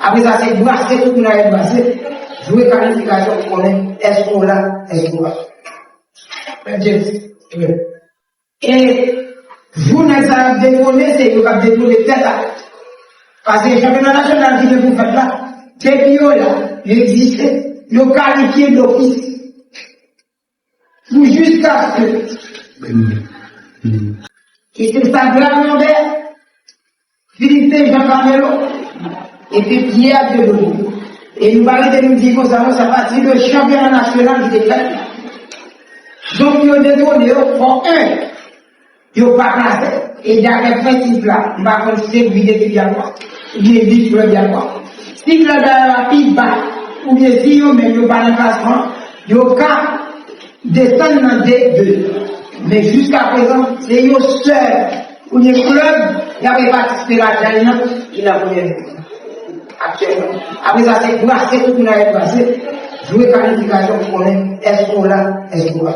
Après ça, c'est brasser tout le monde à brasser. Jouer qualification pour connaître est-ce qu'on l'a, est-ce qu'on l'a. Et vous n'avez pas détourné, c'est que vous avez détourné tête. Parce que le championnat national qui vous faites là, c'est bio là, il existe, il est qualifié d'office. Pour jusqu'à ce que. Et c'est ça, Glamondère, Philippe Jean Camelo, et puis Pierre de Lou. Et nous parlons de nous dire que ça partit du championnat national qui était fait. Donc, ils ont détourné, ils font un. Ils n'ont pas classé. Et il y a un principe là, on va considérer que c'est bien quoi. Il y a 10 clubs bien quoi. Si le club est rapide bas, ou bien si ils n'ont pas de classement, ils ont qu'à descendre dans D2. Mais jusqu'à présent, c'est eux seuls. Pour les clubs, il n'y avait pas participé à la Chine, il a voulu actuellement. Après ça, c'est brasser tout le monde à brasser. Jouer qualification pour connaître est-ce qu'on l'a, est-ce qu'on l'a.